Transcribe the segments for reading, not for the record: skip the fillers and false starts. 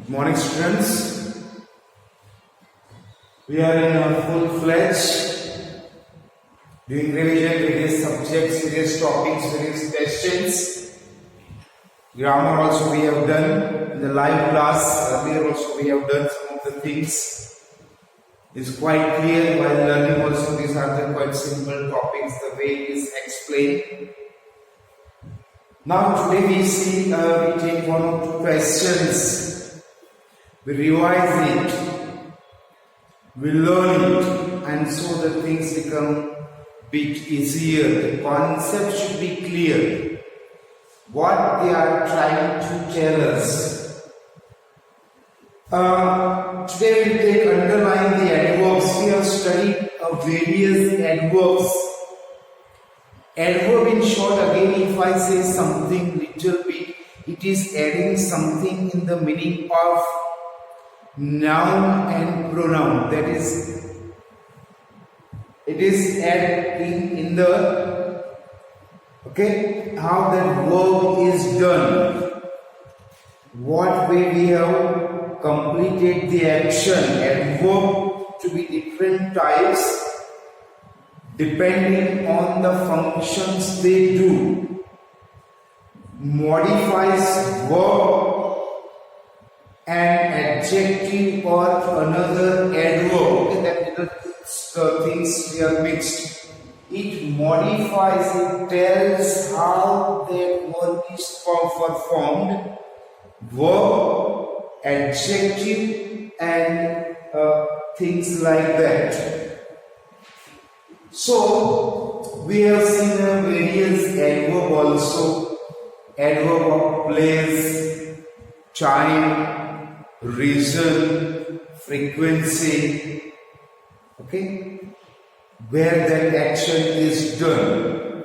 Good morning, students. We are in a full-fledged doing revision, various subjects, various topics, various questions. Grammar also we have done in the live class. Earlier also we have done some of the things. It's quite clear while learning also. These are the quite simple topics, the way it is explained. Now today we see, we take one or two questions. We revise it, we learn it, and so the things become bit easier. The concept should be clear. What they are trying to tell us. Today we take underline the adverbs. We have studied various adverbs. Adverb in short, again, if I say something little bit, it is adding something in the meaning of noun and pronoun. That is, it is adding in the, okay, how that verb is done, what way we have completed the action. Adverb to be different types depending on the functions they do. Modifies verb and adjective or another adverb. Okay, that little things we are mixed. It modifies, it tells how that verb is performed. Verb, adjective, and things like that. So we have seen various adverb also. Adverb of place, time, reason, frequency, okay, where that action is done.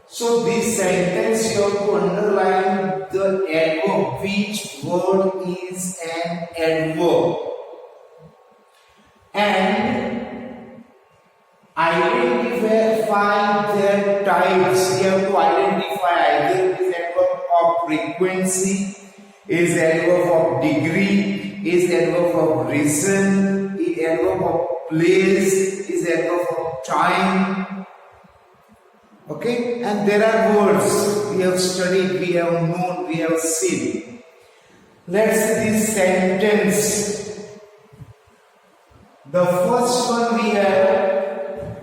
So this sentence you have to underline the adverb, which word is an adverb, and identify their types. You have to identify either this adverb of frequency, is adverb of degree, is adverb of reason, is adverb of place, is adverb of time. Okay, and there are words we have studied, we have known, we have seen. Let's see this sentence. The first one we have,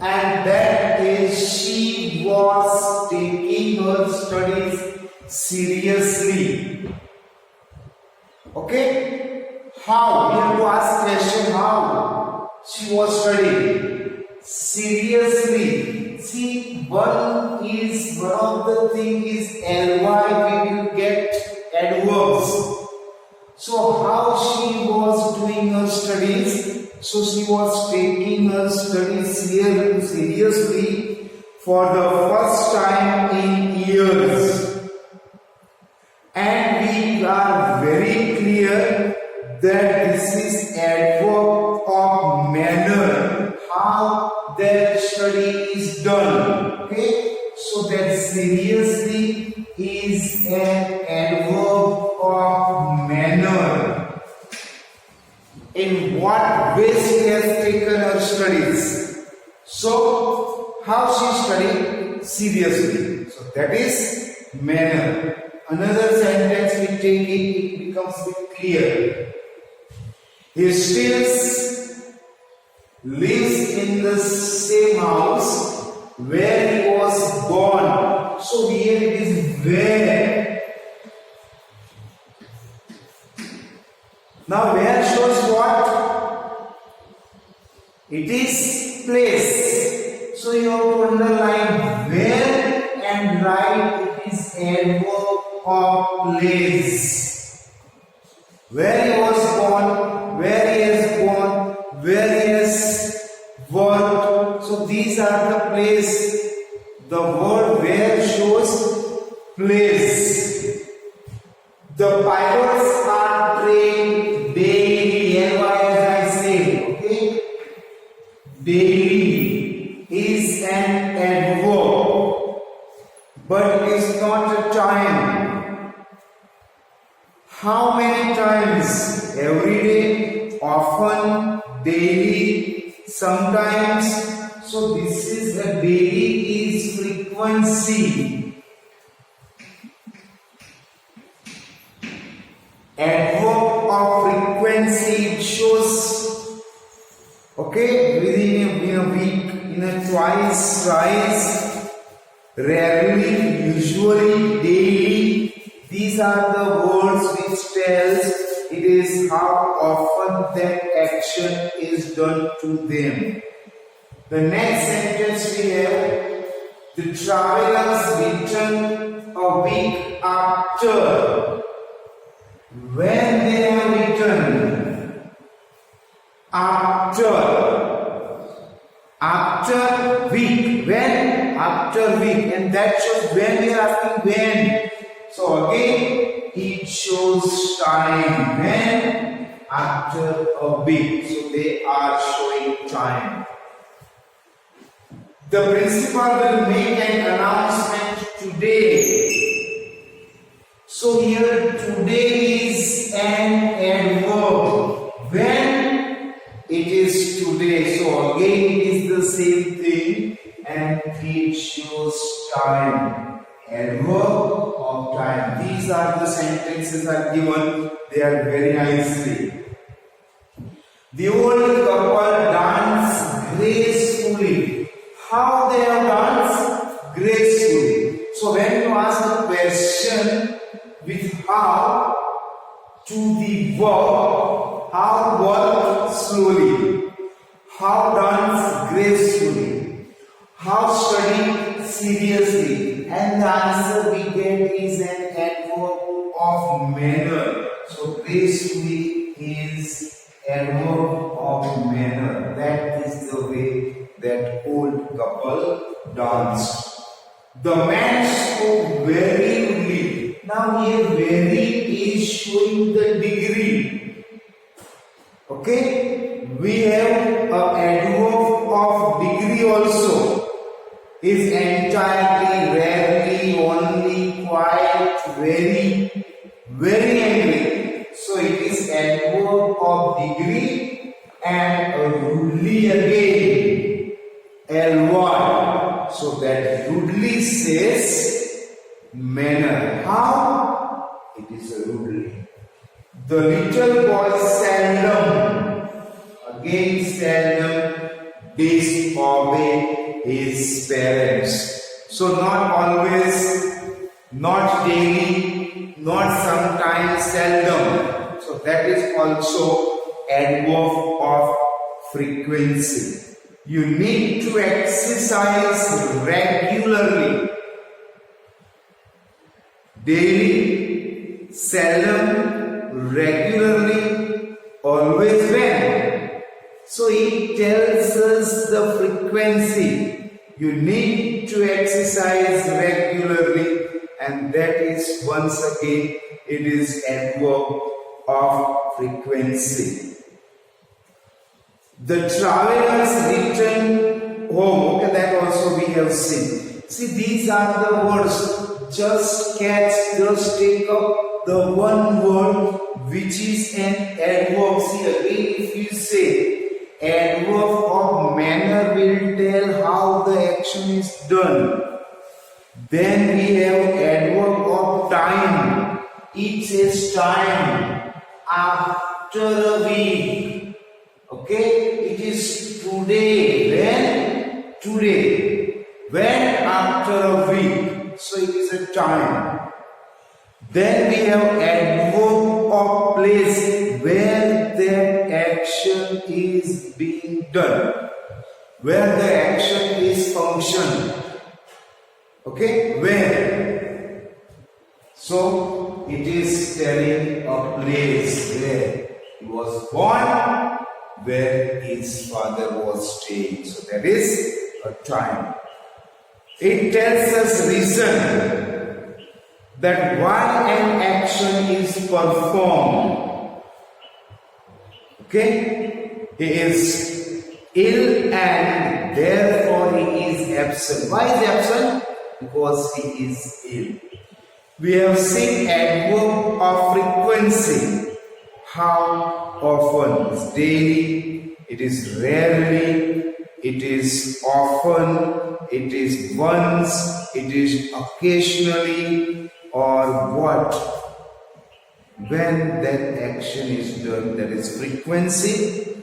and that is, she was taking her studies seriously. Okay, how? We have to ask question, how she was studying seriously. See, one of the thing is ly, we will get adverbs. So how she was doing her studies? So she was taking her studies seriously for the first time in years. And we are very clear that this is adverb of manner, how that study is done. Okay, so that seriously is an adverb of manner. In what way she has taken her studies? So, how she studied seriously. So that is manner. Another sentence we take it becomes a bit clear. He still lives in the same house where he was born. So here it is where. Now where shows what? It is place. So you have to underline where and write it is adverb of place. Where he was born, where he is born, where he is worked. So these are the place. The word where shows place. The pilots are trained daily, as I say, okay? Daily is an adverb, but it is not a time. How many times? Every day, often, daily, sometimes. So this is a daily is frequency. Adverb of frequency, it shows, okay, within a week, in a twice, rarely, usually, daily. These are the words which tells it is how often that action is done to them. The next sentence we have, the travelers returned a week after. When they have returned, after week, when, after week, and that shows when. We are asking when. So again, it shows time. When? After a week. So they are showing time. The principal will make an announcement today. So here today is an adverb. When? It is today. So again it is the same thing and it shows time. Adverb of time. These are the sentences are given. They are very nicely. The old couple danced gracefully. How they have danced? Gracefully. So when you ask a question with how to the verb, how work slowly, how dance gracefully, how study seriously, and the answer we get is an adverb of manner. So gracefully is adverb of manner. That is the way that old couple danced. The man spoke very rudely. Now here very is showing the degree. Okay, we have an adverb of degree also. Is entirely, rarely, only, quite, very, very angry. So it is adverb of degree and rudely again. Ly. So that rudely says manner. How? It is a rudely. The little boy seldom, again seldom, disobey his parents. So not always, not daily, not sometimes, seldom. So that is also adverb of frequency. You need to exercise regularly. Daily, seldom, regularly, always when. So it tells us the frequency. You need to exercise regularly, and that is once again it is adverb of frequency. The travelers returned home. Okay, that also we have seen. See, these are the words. Just catch, just take up the one word which is an adverb. See, again, if you say adverb of manner will tell how the action is done. Then we have adverb of time. It says time after a week. Okay, it is today. When? Today. When? After a week. So it is a time. Then we have adverb of place, where the action is being done, where the action is functioned. Okay, where? So it is telling a place where he was born, where his father was staying. So that is a time. It tells us reason that why an action is performed. Okay? He is ill and therefore he is absent. Why is he absent? Because he is ill. We have seen adverb of frequency. How often? It's daily, it is rarely, it is often, it is once, it is occasionally, or what? When that action is done, that is frequency.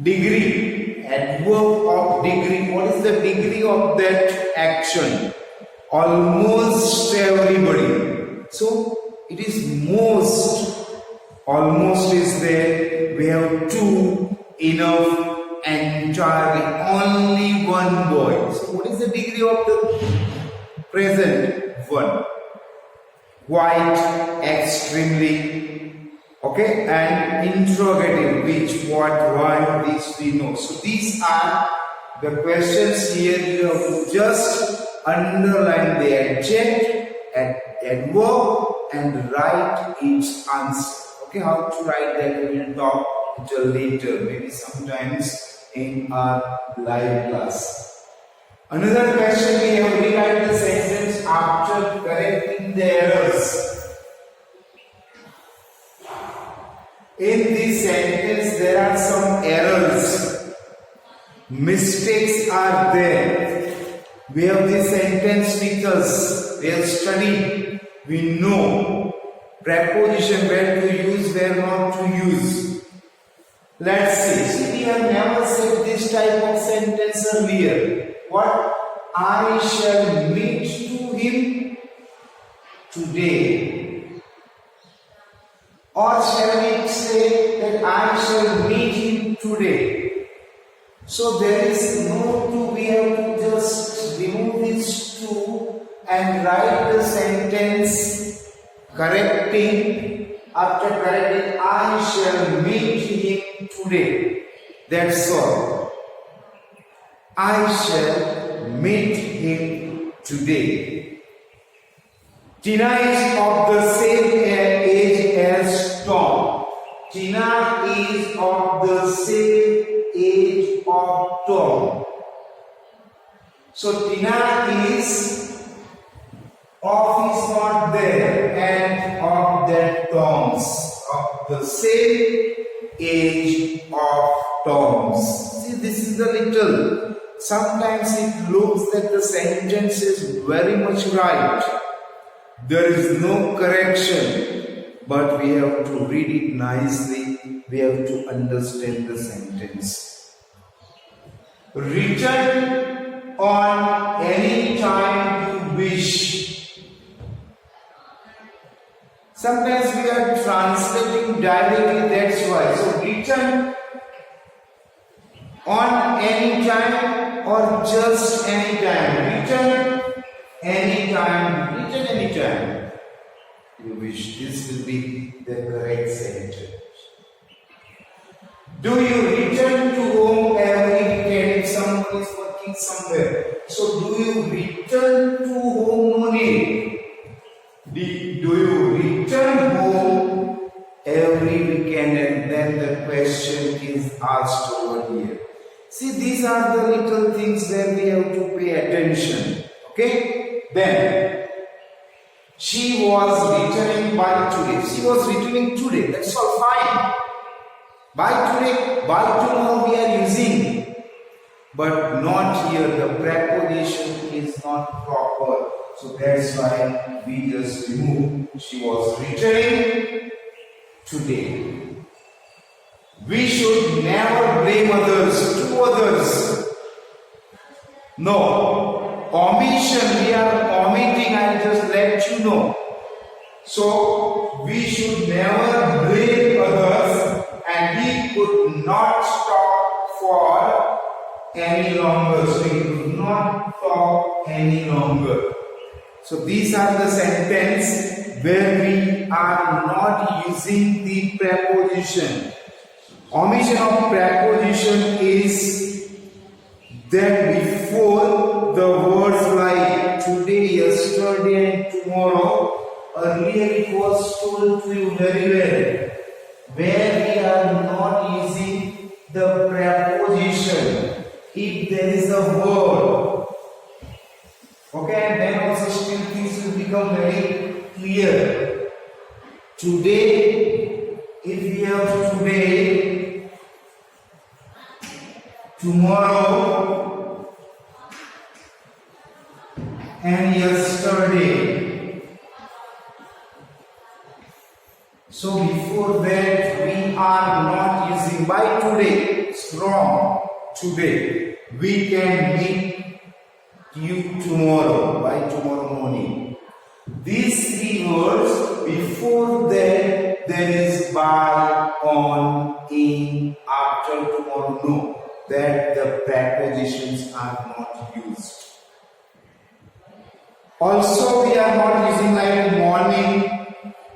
Degree, adverb of degree. What is the degree of that action? Almost everybody. So it is most. Almost is there. We have two, enough, entirely, only one boy. So what is the degree of the present? One. Quite, extremely. Okay, and interrogative, which, what, why, this we know. So these are the questions here. You have to just underline the adjective and adverb and write its answer. Okay, how to write that we will talk a little later, maybe sometimes in our live class. Another question, we have rewrite the sentence after correcting the errors. In this sentence there are some errors, mistakes are there. We have this sentence with us, we have studied, we know preposition, where to use, where not to use. Let's see, we have never said this type of sentence earlier. What? I shall meet to him today. Or shall we say that I shall meet him today? So there is no to, we have to just remove this to and write the sentence correcting. After correcting, I shall meet him today. That's all. I shall meet him today. Tina is of the same age as Tom. Tina is of the same age of Tom. So Tina is of is not there and of that Tom's. Of the same age of Tom's. See, this is the little. Sometimes it looks that the sentence is very much right. There is no correction, but we have to read it nicely. We have to understand the sentence. Return on any time you wish. Sometimes we are translating directly, that's why. So return on any time or just any time. Return anytime. Return anytime you wish. This will be the correct sentence. Do you return to home every weekend if someone is working somewhere? So do you return to home? No need. Do you return home every weekend? And then the question is asked over here. See, these are the little things where we have to pay attention. Okay? Then, she was returning by today. She was returning today. That's all fine. By today, by tomorrow we are using. But not here. The preposition is not proper. So that's why we just remove. She was returning today. We should never blame others to others. No. Omission, we are omitting, I'll just let you know. So, we should never blame others, and we could not stop for any longer. So, we could not talk any longer. So, these are the sentences where we are not using the preposition. Omission of preposition is that before the words like today, yesterday and tomorrow, earlier it was told to you very well, where we are not using the preposition if there is a word. Okay, and then also still things will become very clear. Today, if we have today, tomorrow, and yesterday. So before that, we are not using by today. It's wrong. Today, we can meet you tomorrow, by tomorrow morning. These three words, before that, there is by, on, in, after, tomorrow, no. That the prepositions are not used. Also, we are not using like morning.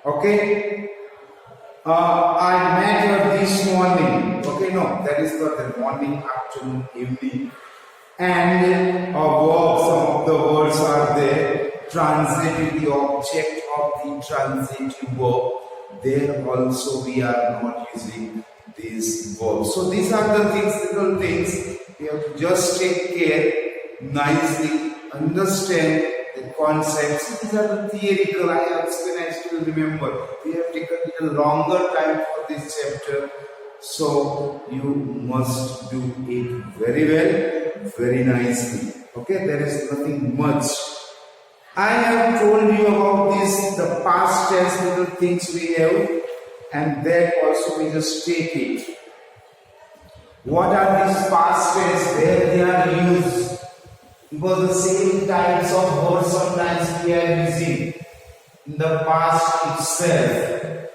Okay. I met her this morning. Okay, no, that is not the morning, afternoon, evening. And some of the words are there. Transitive, the object of the transitive verb. There also we are not using these verbs. So these are the things, little things. We have to just take care, nicely understand the concepts. These are the theoretical. I have explained, I still remember. We have taken a longer time for this chapter. So you must do it very well, very nicely. Okay, there is nothing much. I have told you about this, the past tense little things we have, and that also we just take it. What are these past tense? Where they are used? Because the same types of words sometimes we are using in the past itself.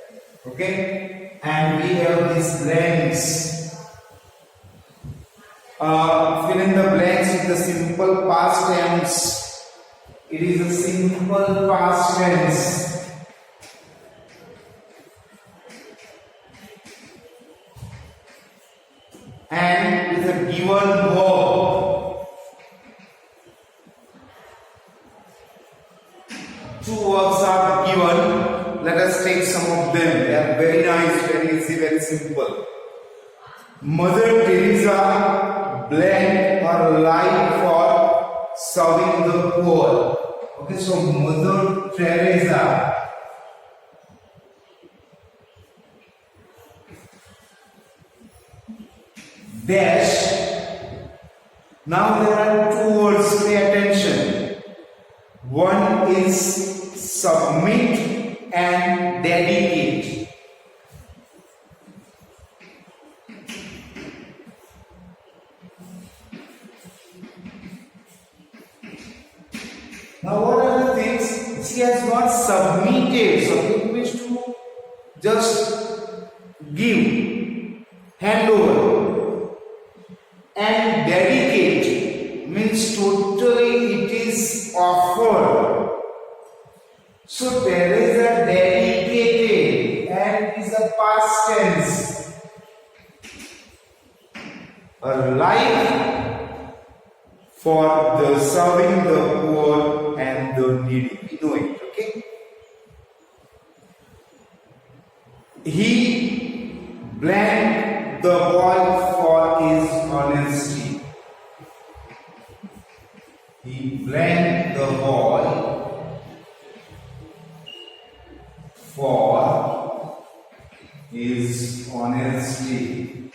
Okay? And we have these blanks. Fill in the blanks with the simple past tense. It is a simple past tense. And with a given verb. Two verbs are given. Let us take some of them. They are very nice, very easy, very simple. Mother Teresa blank her life for serving the poor. Okay, so Mother Teresa dash. Now there are two words, pay attention. One is submit and dedicate. Now what are the things? She has not submitted, so it means to just give, hand over. And dedicate means totally it is offered. So Teresa dedicated and is a past tense. A life for the serving the poor and the needy. We know it, okay? He blamed the boy for his honesty. He blamed the boy for his honesty.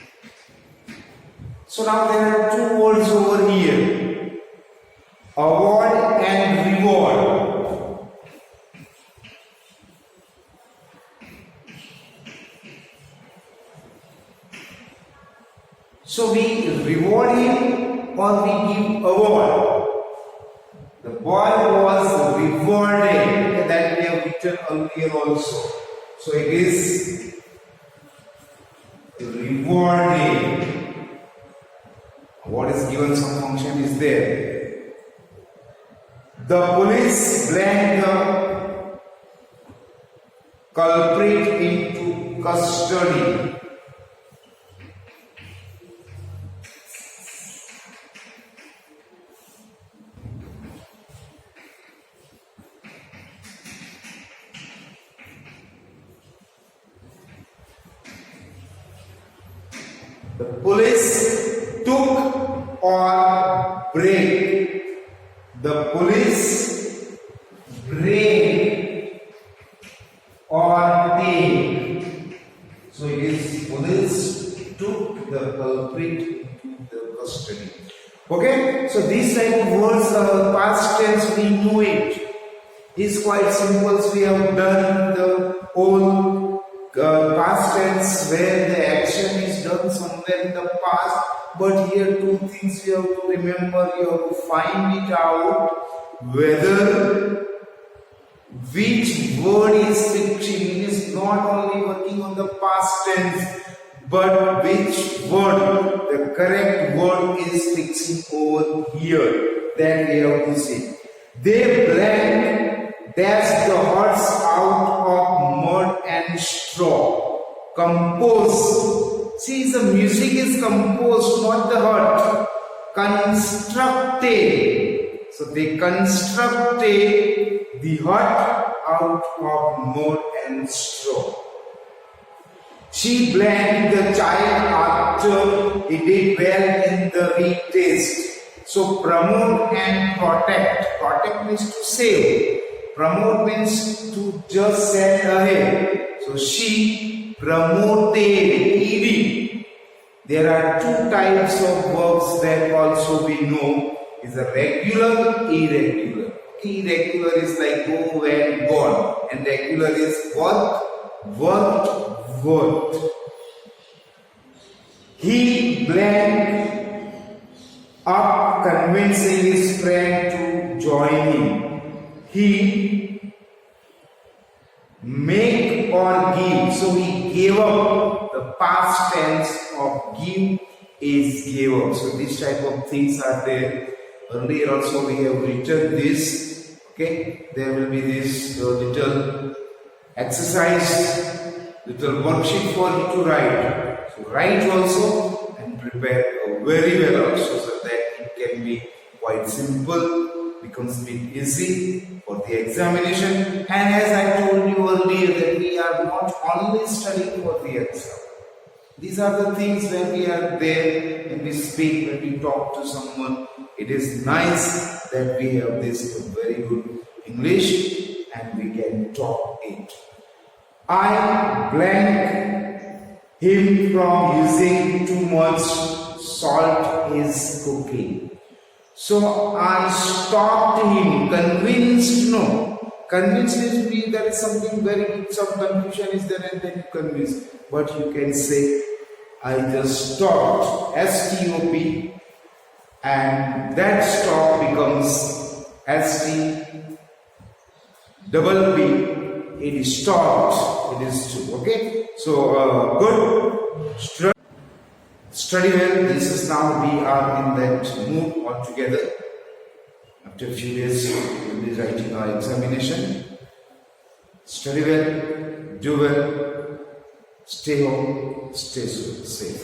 So now there are two words over here. Award and reward. So we reward him or we give award. The boy was rewarded, that we have written earlier also. So it is rewarded. What is given, some function is there. The police blamed the culprit into custody. The police took or break. The police break this type of words, past tense, we know it. It's quite simple. So we have done the whole past tense where the action is done somewhere in the past. But here two things you have to remember. You have to find it out whether which word is fixing. It is not only working on the past tense, but which word, the correct word is fixing over here. That we have to see. They blend, dash the hearts out of mud and straw. Compose. See, the music is composed, not the heart. Constructed. So they constructed the hut out of mud and straw. She blamed the child after he did well in the retest. So promote and protect. Protect means to save. Promote means to just send ahead. So she promoted ED. There are two types of verbs that also we know is a regular, irregular. Irregular is like go and gone, and regular is worked. He blamed up convincing his friend to join him. He make or give. So he gave up. The past tense of give is gave up. So these type of things are there. Earlier also we have written this. Okay, there will be this little exercise, little worksheet for you to write. So write also and prepare very well also, so that it can be quite simple, becomes a bit easy for the examination. And as I told you earlier that we are not only studying for the exam. These are the things when we are there, when we speak, when we talk to someone. It is nice that we have this very good English and we can talk it. I blank him from using too much salt in his cooking. So I stopped him, convinced, no. Convinced means that is something very, some confusion is there and then you convince. But you can say, I just stopped, S-T-O-P, and that stop becomes S-T-double-P. It is stopped, it is true, okay? So, good. Study well. This is now we are in that mood altogether. After a few days, we will be writing our examination. Study well, do well, stay home, stay safe.